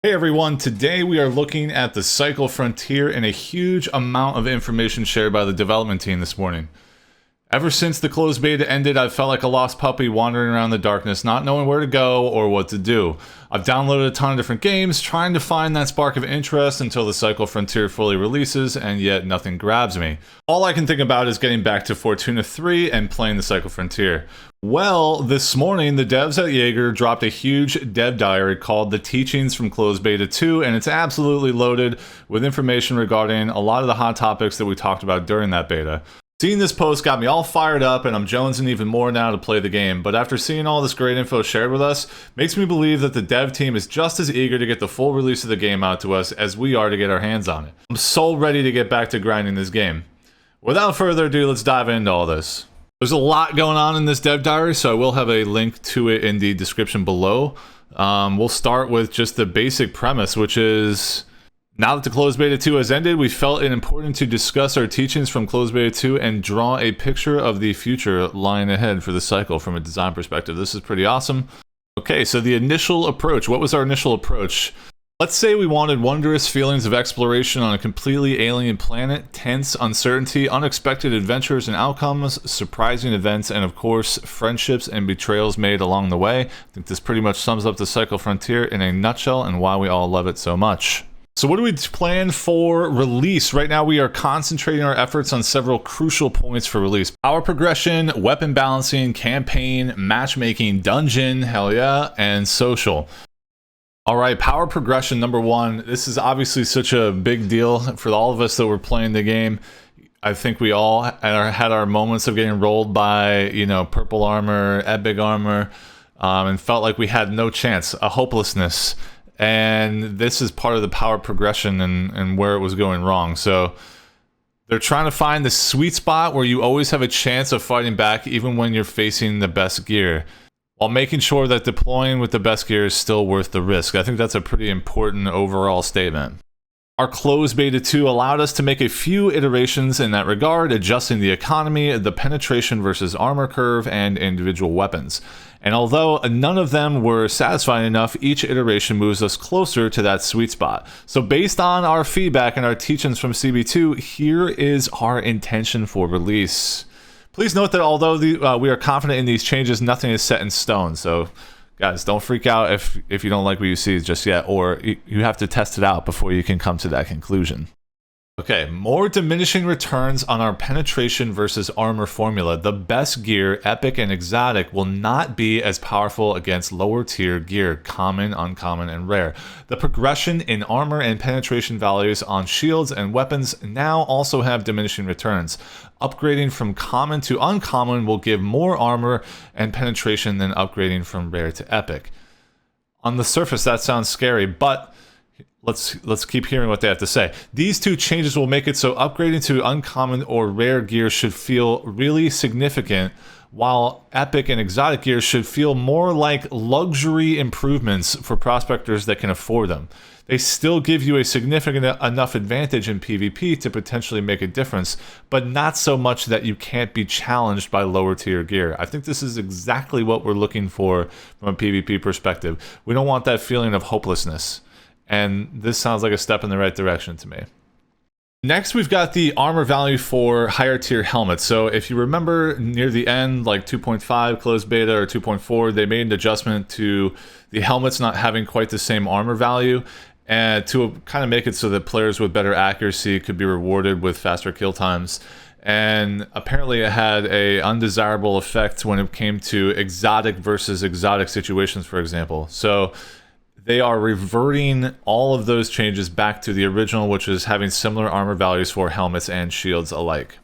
Hey everyone, today we are looking at the Cycle Frontier and a huge amount of information shared by the development team this morning. Ever since the closed beta ended, I've felt like a lost puppy wandering around the darkness, not knowing where to go or what to do. I've downloaded a ton of different games, trying to find that spark of interest until the Cycle Frontier fully releases, and yet nothing grabs me. All I can think about is getting back to Fortuna 3 and playing the Cycle Frontier. Well, this morning, the devs at Jaeger dropped a huge dev diary called The Teachings from Closed Beta 2, and it's absolutely loaded with information regarding a lot of the hot topics that we talked about during that beta. Seeing this post got me all fired up, and I'm jonesing even more now to play the game, but after seeing all this great info shared with us, makes me believe that the dev team is just as eager to get the full release of the game out to us as we are to get our hands on it. I'm so ready to get back to grinding this game. Without further ado, let's dive into all this. There's a lot going on in this dev diary, so I will have a link to it in the description below. We'll start with just the basic premise, which is, now that the Closed Beta 2 has ended, we felt it important to discuss our teachings from Closed Beta 2 and draw a picture of the future lying ahead for the cycle from a design perspective. This is pretty awesome. Okay, so the initial approach. What was our initial approach? Let's say we wanted wondrous feelings of exploration on a completely alien planet, tense uncertainty, unexpected adventures and outcomes, surprising events, and of course, friendships and betrayals made along the way. I think this pretty much sums up the Cycle Frontier in a nutshell and why we all love it so much. So what do we plan for release? Right now we are concentrating our efforts on several crucial points for release. Power progression, weapon balancing, campaign, matchmaking, dungeon, hell yeah, and social. Alright, power progression number one. This is obviously such a big deal for all of us that were playing the game. I think we all had our moments of getting rolled by, purple armor, epic armor, and felt like we had no chance, a hopelessness. And this is part of the power progression and where it was going wrong. So they're trying to find the sweet spot where you always have a chance of fighting back even when you're facing the best gear, while making sure that deploying with the best gear is still worth the risk. I think that's a pretty important overall statement. Our Closed Beta 2 allowed us to make a few iterations in that regard, adjusting the economy, the penetration versus armor curve, and individual weapons. And although none of them were satisfying enough, each iteration moves us closer to that sweet spot. So based on our feedback and our teachings from CB2, here is our intention for release. Please note that although we are confident in these changes, nothing is set in stone. So guys, don't freak out if you don't like what you see just yet, or you have to test it out before you can come to that conclusion. Okay, more diminishing returns on our penetration versus armor formula. The best gear, epic and exotic, will not be as powerful against lower tier gear, common, uncommon, and rare. The progression in armor and penetration values on shields and weapons now also have diminishing returns. Upgrading from common to uncommon will give more armor and penetration than upgrading from rare to epic. On the surface, that sounds scary, but let's keep hearing what they have to say. These two changes will make it so upgrading to uncommon or rare gear should feel really significant, while epic and exotic gear should feel more like luxury improvements for prospectors that can afford them. They still give you a significant enough advantage in PvP to potentially make a difference, but not so much that you can't be challenged by lower tier gear. I think this is exactly what we're looking for from a PvP perspective. We don't want that feeling of hopelessness. And this sounds like a step in the right direction to me. Next, we've got the armor value for higher tier helmets. So if you remember near the end, like 2.5 closed beta or 2.4, they made an adjustment to the helmets not having quite the same armor value, and to kind of make it so that players with better accuracy could be rewarded with faster kill times. And apparently it had an undesirable effect when it came to exotic versus exotic situations, for example. So they are reverting all of those changes back to the original, which is having similar armor values for helmets and shields alike.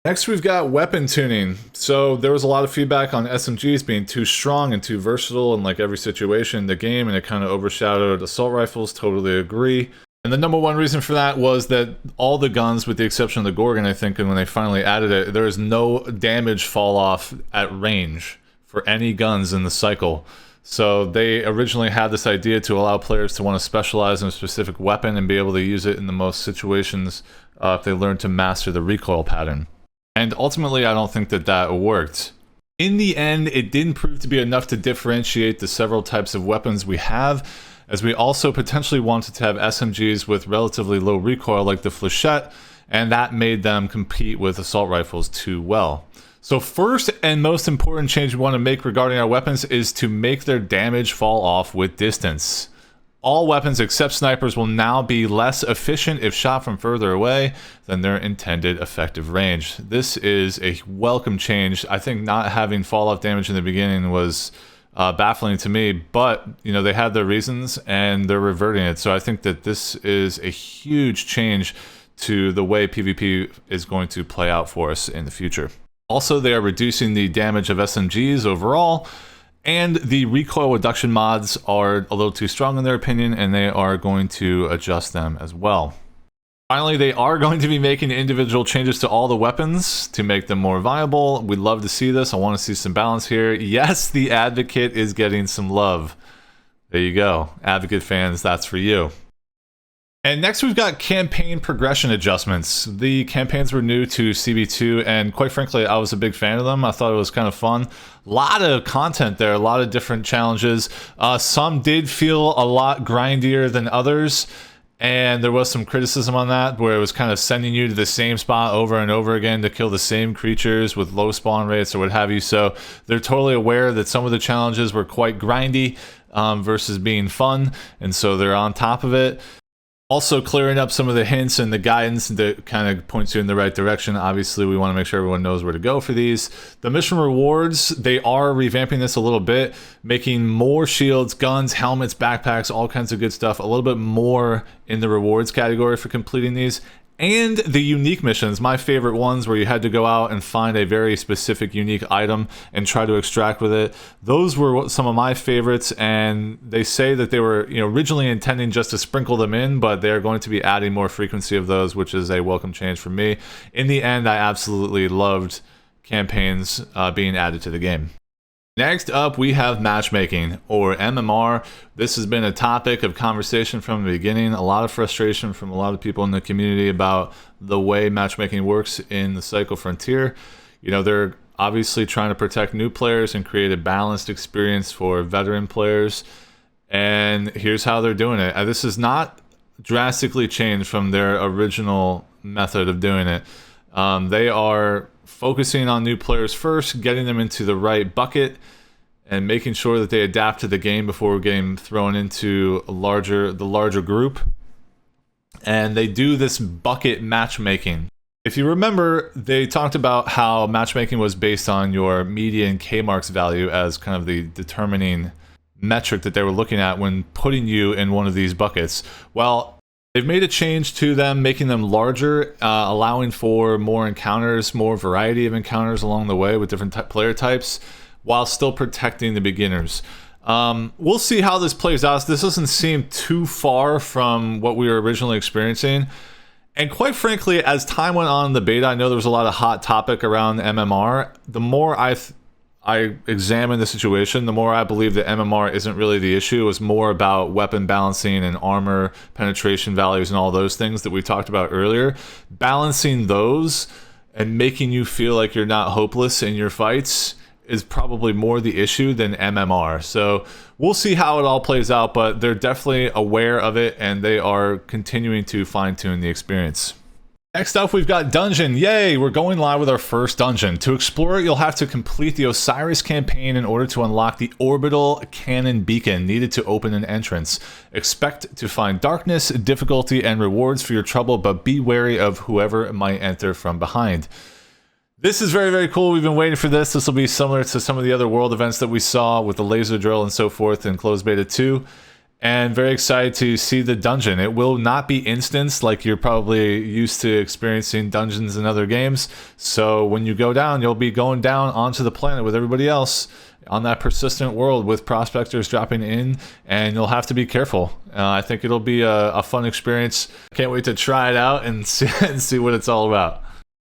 Next, we've got weapon tuning. So there was a lot of feedback on SMGs being too strong and too versatile in like every situation in the game, and it kind of overshadowed assault rifles. Totally agree. And the number one reason for that was that all the guns, with the exception of the Gorgon, I think, and when they finally added it, there is no damage fall off at range for any guns in the cycle. So they originally had this idea to allow players to want to specialize in a specific weapon and be able to use it in the most situations if they learn to master the recoil pattern. And ultimately, I don't think that worked. In the end, it didn't prove to be enough to differentiate the several types of weapons we have, as we also potentially wanted to have SMGs with relatively low recoil like the Flechette, and that made them compete with assault rifles too well. So first and most important change we want to make regarding our weapons is to make their damage fall off with distance. All weapons except snipers will now be less efficient if shot from further away than their intended effective range. This is a welcome change. I think not having fall-off damage in the beginning was baffling to me, but you know, they had their reasons and they're reverting it. So I think that this is a huge change to the way PvP is going to play out for us in the future. Also, they are reducing the damage of SMGs overall, and the recoil reduction mods are a little too strong in their opinion, and they are going to adjust them as well. Finally, they are going to be making individual changes to all the weapons to make them more viable. We'd love to see this. I want to see some balance here. Yes, the Advocate is getting some love. There you go. Advocate fans, that's for you. And next we've got campaign progression adjustments. The campaigns were new to CB2, and quite frankly, I was a big fan of them. I thought it was kind of fun. A lot of content there, a lot of different challenges. Some did feel a lot grindier than others, and there was some criticism on that, where it was kind of sending you to the same spot over and over again to kill the same creatures with low spawn rates or what have you. So they're totally aware that some of the challenges were quite grindy versus being fun, and so they're on top of it. Also clearing up some of the hints and the guidance that kind of points you in the right direction. Obviously, we want to make sure everyone knows where to go for these. The mission rewards, they are revamping this a little bit, making more shields, guns, helmets, backpacks, all kinds of good stuff. A little bit more in the rewards category for completing these. And the unique missions, my favorite ones, where you had to go out and find a very specific unique item and try to extract with it. Those were some of my favorites, and they say that they were, you know, originally intending just to sprinkle them in, but they're going to be adding more frequency of those, which is a welcome change for me. In the end, I absolutely loved campaigns being added to the game. Next up, we have matchmaking, or MMR. This has been a topic of conversation from the beginning. A lot of frustration from a lot of people in the community about the way matchmaking works in the Cycle Frontier. You know, they're obviously trying to protect new players and create a balanced experience for veteran players. And here's how they're doing it. This is not drastically changed from their original method of doing it. They are focusing on new players first, getting them into the right bucket, and making sure that they adapt to the game before getting thrown into the larger group. And they do this bucket matchmaking. If you remember, they talked about how matchmaking was based on your median K-marks value as kind of the determining metric that they were looking at when putting you in one of these buckets. Well, they've made a change to them, making them larger, allowing for more encounters, more variety of encounters along the way with different player types, while still protecting the beginners. We'll see how this plays out. This doesn't seem too far from what we were originally experiencing. And quite frankly, as time went on in the beta, I know there was a lot of hot topic around MMR. The more I examine the situation, the more I believe that MMR isn't really the issue. It was more about weapon balancing and armor penetration values and all those things that we talked about earlier. Balancing those and making you feel like you're not hopeless in your fights is probably more the issue than MMR. So we'll see how it all plays out, but they're definitely aware of it and they are continuing to fine-tune the experience. Next up, we've got Dungeon. Yay, we're going live with our first dungeon. To explore it, you'll have to complete the Osiris campaign in order to unlock the orbital cannon beacon needed to open an entrance. Expect to find darkness, difficulty, and rewards for your trouble, but be wary of whoever might enter from behind. This is very, very cool. We've been waiting for this. This will be similar to some of the other world events that we saw with the laser drill and so forth in Closed Beta 2. And very excited to see the dungeon. It will not be instanced like you're probably used to experiencing dungeons in other games. So when you go down, you'll be going down onto the planet with everybody else on that persistent world with prospectors dropping in, and you'll have to be careful. I think it'll be a fun experience. Can't wait to try it out and see what it's all about.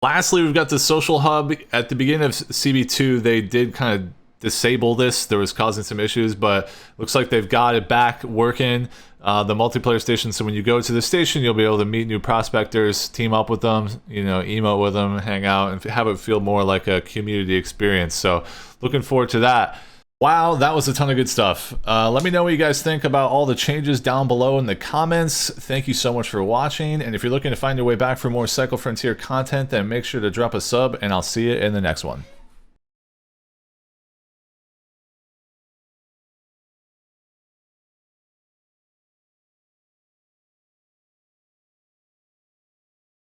Lastly, we've got the social hub. At the beginning of CB2, they did kind of disable this. There was causing some issues, but looks like they've got it back working. The multiplayer station, so when you go to the station, you'll be able to meet new prospectors, team up with them, you know, emote with them, hang out, and have it feel more like a community experience. So looking forward to that. Wow, that was a ton of good stuff. Let me know what you guys think about all the changes down below in the comments. Thank you so much for watching, and if you're looking to find your way back for more Cycle Frontier content, then make sure to drop a sub, and I'll see you in the next one.